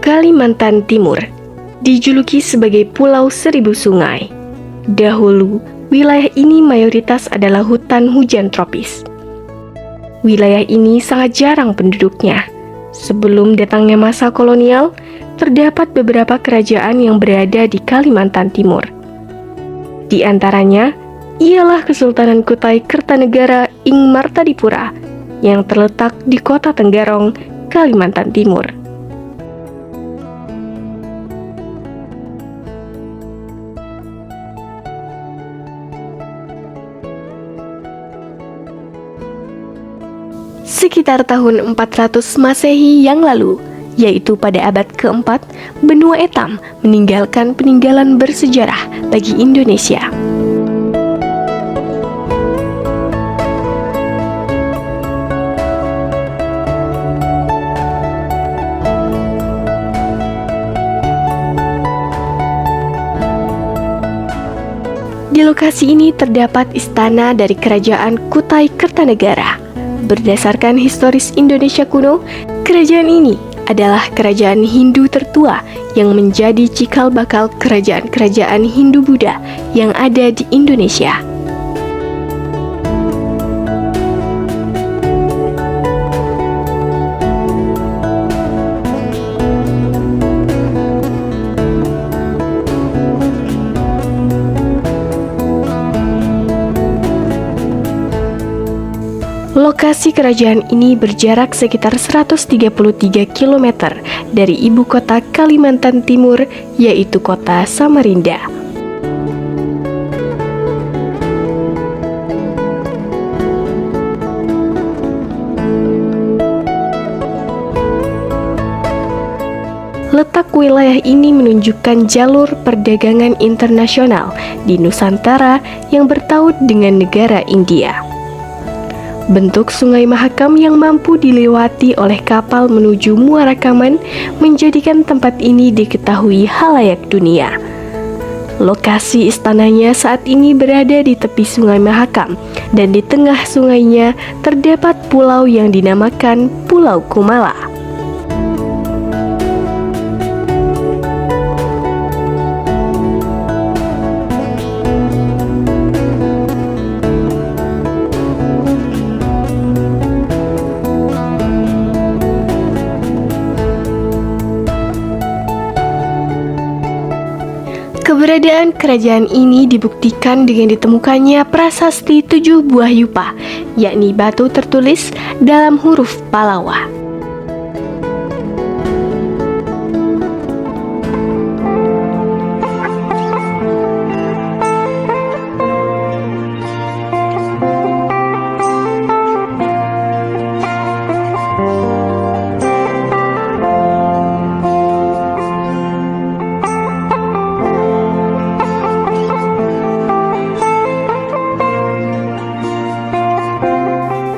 Kalimantan Timur dijuluki sebagai Pulau Seribu Sungai. Dahulu, wilayah ini mayoritas adalah hutan hujan tropis. Wilayah ini sangat jarang penduduknya. Sebelum datangnya masa kolonial, terdapat beberapa kerajaan yang berada di Kalimantan Timur. Di antaranya, ialah Kesultanan Kutai Kertanegara Ing Martadipura yang terletak di Kota Tenggarong, Kalimantan Timur. Sekitar tahun 400 Masehi yang lalu, yaitu pada abad keempat, benua Etam meninggalkan peninggalan bersejarah bagi Indonesia. Di lokasi ini terdapat istana dari Kerajaan Kutai Kertanegara. Berdasarkan historis Indonesia kuno, kerajaan ini adalah kerajaan Hindu tertua yang menjadi cikal bakal kerajaan-kerajaan Hindu-Buddha yang ada di Indonesia. Lokasi kerajaan ini berjarak sekitar 133 km dari ibu kota Kalimantan Timur, yaitu kota Samarinda. Letak wilayah ini menunjukkan jalur perdagangan internasional di Nusantara yang bertaut dengan negara India. Bentuk Sungai Mahakam yang mampu dilewati oleh kapal menuju Muara Kaman menjadikan tempat ini diketahui khalayak dunia. Lokasi istananya saat ini berada di tepi Sungai Mahakam, dan di tengah sungainya terdapat pulau yang dinamakan Pulau Kumala. Keberadaan kerajaan ini dibuktikan dengan ditemukannya prasasti 7 buah yupa, yakni batu tertulis dalam huruf Palawa.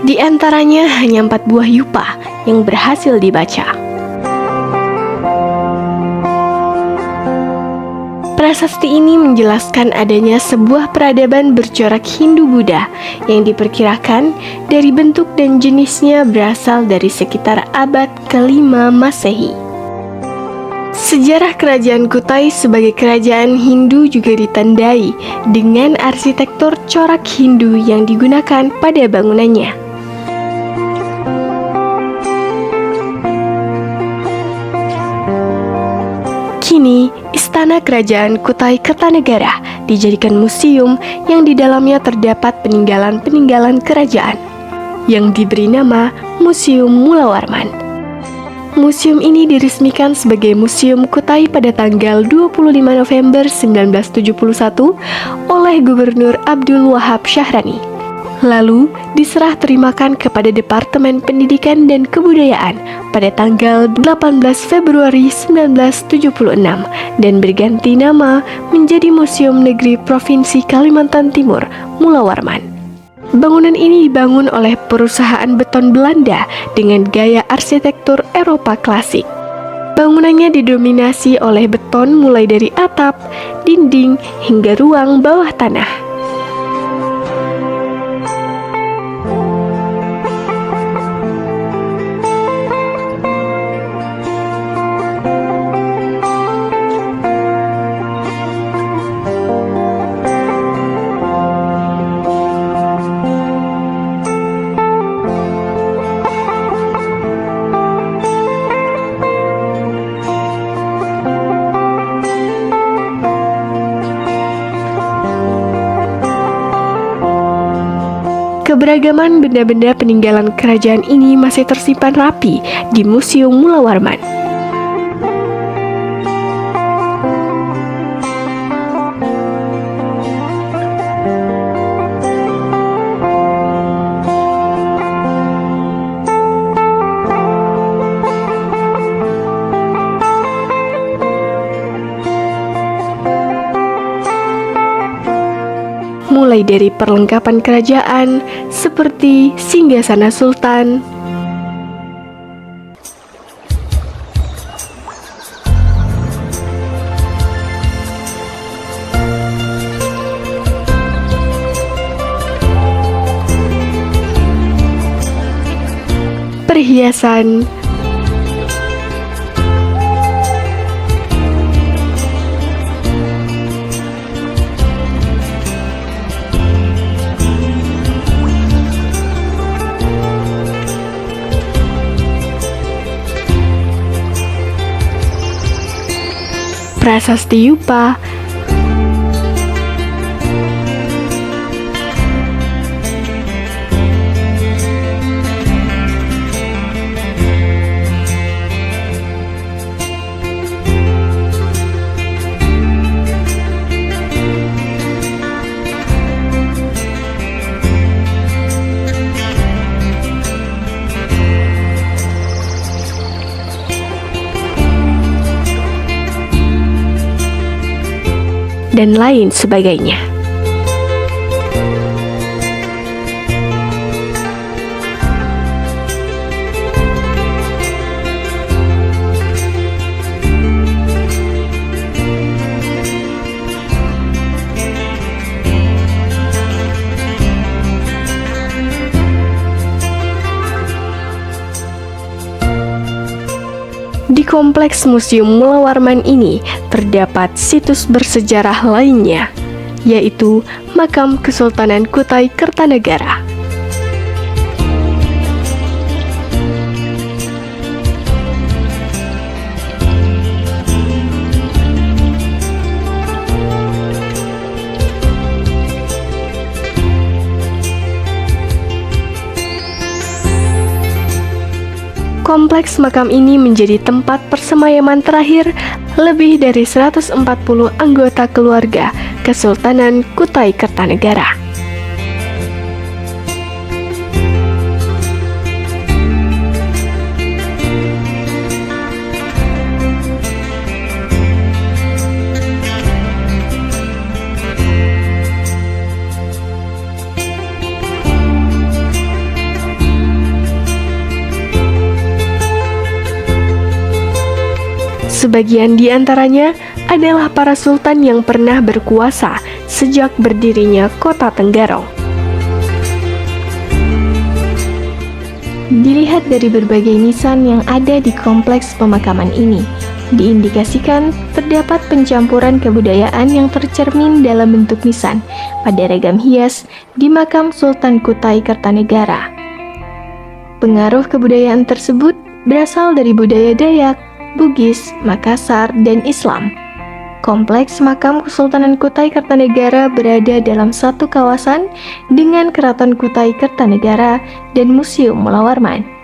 Di antaranya hanya 4 buah yupa yang berhasil dibaca. Prasasti ini menjelaskan adanya sebuah peradaban bercorak Hindu-Buddha yang diperkirakan dari bentuk dan jenisnya berasal dari sekitar abad ke-5 Masehi. Sejarah Kerajaan Kutai sebagai kerajaan Hindu juga ditandai dengan arsitektur corak Hindu yang digunakan pada bangunannya. Kini, Istana Kerajaan Kutai Kertanegara dijadikan museum yang di dalamnya terdapat peninggalan-peninggalan kerajaan yang diberi nama Museum Mulawarman. Museum ini diresmikan sebagai Museum Kutai pada tanggal 25 November 1971 oleh Gubernur Abdul Wahab Syahrani. Lalu diserah terimakan kepada Departemen Pendidikan dan Kebudayaan pada tanggal 18 Februari 1976 dan berganti nama menjadi Museum Negeri Provinsi Kalimantan Timur Mulawarman. Bangunan ini dibangun oleh perusahaan beton Belanda dengan gaya arsitektur Eropa klasik. Bangunannya didominasi oleh beton mulai dari atap, dinding, hingga ruang bawah tanah. Keberagaman benda-benda peninggalan kerajaan ini masih tersimpan rapi di Museum Mula Warman. Mulai dari perlengkapan kerajaan seperti singgasana sultan, perhiasan, prasasti yupa, dan lain sebagainya. Di kompleks Museum Mula Warman ini terdapat situs bersejarah lainnya, yaitu Makam Kesultanan Kutai Kertanegara. Kompleks makam ini menjadi tempat persemayaman terakhir lebih dari 140 anggota keluarga Kesultanan Kutai Kertanegara. Sebagian di antaranya adalah para sultan yang pernah berkuasa sejak berdirinya kota Tenggarong. Dilihat dari berbagai nisan yang ada di kompleks pemakaman ini, diindikasikan terdapat pencampuran kebudayaan yang tercermin dalam bentuk nisan pada ragam hias di makam Sultan Kutai Kertanegara. Pengaruh kebudayaan tersebut berasal dari budaya Dayak, Bugis, Makassar, dan Islam. Kompleks makam Kesultanan Kutai Kertanegara berada dalam satu kawasan dengan Keraton Kutai Kertanegara dan Museum Mula Warman.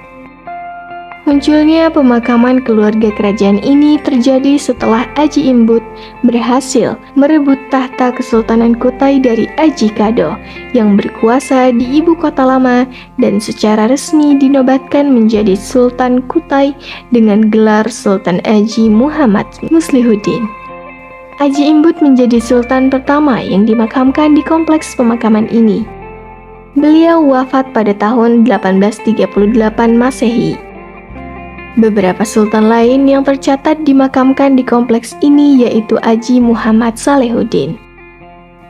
Munculnya pemakaman keluarga kerajaan ini terjadi setelah Aji Imbut berhasil merebut tahta Kesultanan Kutai dari Aji Kado yang berkuasa di ibu kota lama dan secara resmi dinobatkan menjadi Sultan Kutai dengan gelar Sultan Aji Muhammad Muslihuddin. Aji Imbut menjadi sultan pertama yang dimakamkan di kompleks pemakaman ini. Beliau wafat pada tahun 1838 Masehi. Beberapa sultan lain yang tercatat dimakamkan di kompleks ini yaitu Aji Muhammad Salehuddin.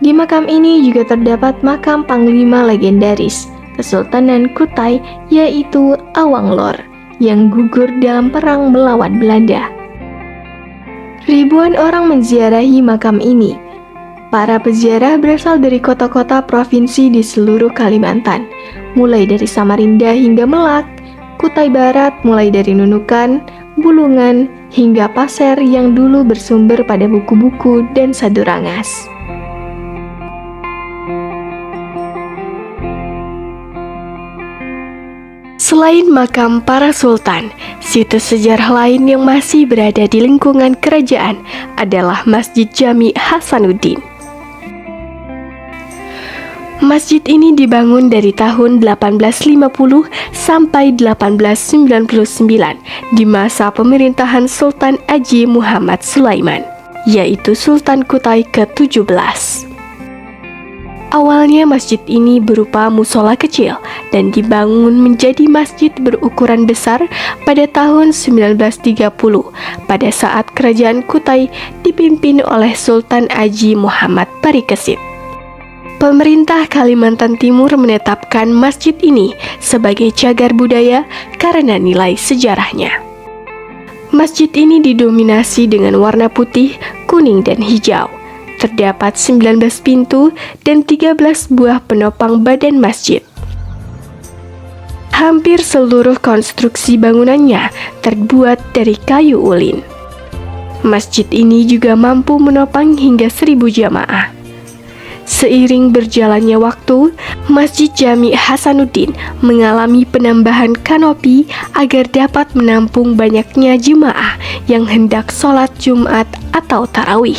Di makam ini juga terdapat makam panglima legendaris Kesultanan Kutai yaitu Awang Lor yang gugur dalam perang melawan Belanda. Ribuan orang menziarahi makam ini. Para peziarah berasal dari kota-kota provinsi di seluruh Kalimantan, mulai dari Samarinda hingga Melak, Kutai Barat mulai dari Nunukan, Bulungan, hingga Pasir yang dulu bersumber pada buku-buku dan Sadurangas. Selain makam para sultan, situs sejarah lain yang masih berada di lingkungan kerajaan adalah Masjid Jami Hasanuddin. Masjid ini dibangun dari tahun 1850 sampai 1899 di masa pemerintahan Sultan Haji Muhammad Sulaiman, yaitu Sultan Kutai ke-17. Awalnya masjid ini berupa musola kecil dan dibangun menjadi masjid berukuran besar pada tahun 1930 pada saat kerajaan Kutai dipimpin oleh Sultan Haji Muhammad Parikesit. Pemerintah Kalimantan Timur menetapkan masjid ini sebagai cagar budaya karena nilai sejarahnya. Masjid ini didominasi dengan warna putih, kuning, dan hijau. Terdapat 19 pintu dan 13 buah penopang badan masjid. Hampir seluruh konstruksi bangunannya terbuat dari kayu ulin. Masjid ini juga mampu menopang hingga 1.000 jamaah. Seiring berjalannya waktu, Masjid Jami Hasanuddin mengalami penambahan kanopi agar dapat menampung banyaknya jemaah yang hendak sholat Jumat atau tarawih.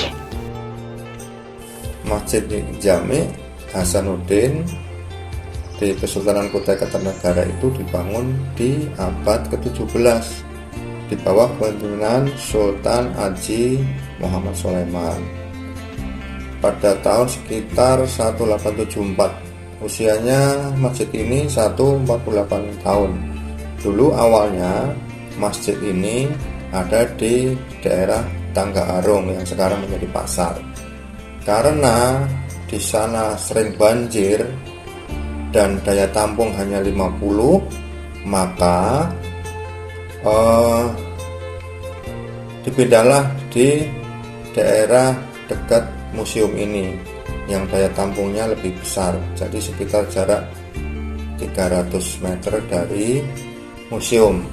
Masjid Jami Hasanuddin di Kesultanan Kutai Kartanegara itu dibangun di abad ke-17 di bawah kepemimpinan Sultan Haji Muhammad Sulaiman pada tahun sekitar 1874. Usianya masjid ini 148 tahun. Dulu awalnya masjid ini ada di daerah Tangga Arung yang sekarang menjadi pasar. Karena di sana sering banjir dan daya tampung hanya 50, maka dipindahlah di daerah dekat museum ini yang daya tampungnya lebih besar, jadi sekitar jarak 300 meter dari museum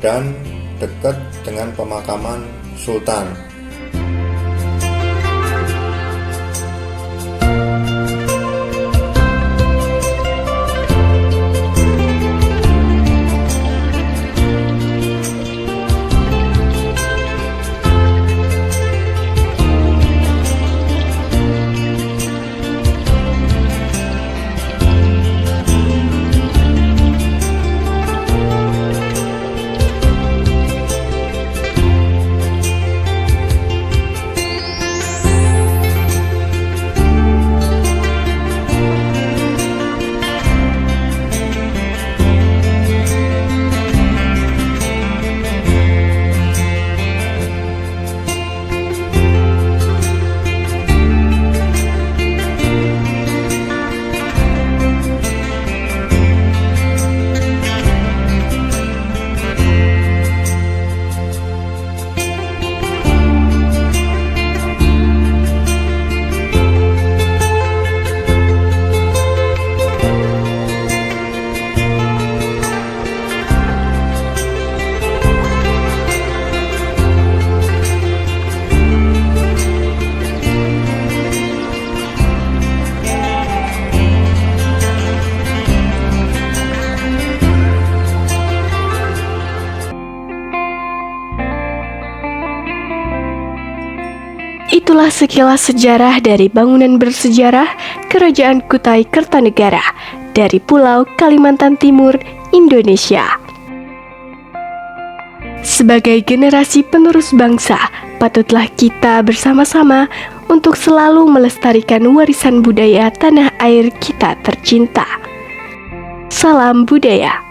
dan dekat dengan pemakaman Sultan. Itulah sekilas sejarah dari bangunan bersejarah Kerajaan Kutai Kartanegara dari Pulau Kalimantan Timur, Indonesia. Sebagai generasi penerus bangsa, patutlah kita bersama-sama untuk selalu melestarikan warisan budaya tanah air kita tercinta. Salam budaya.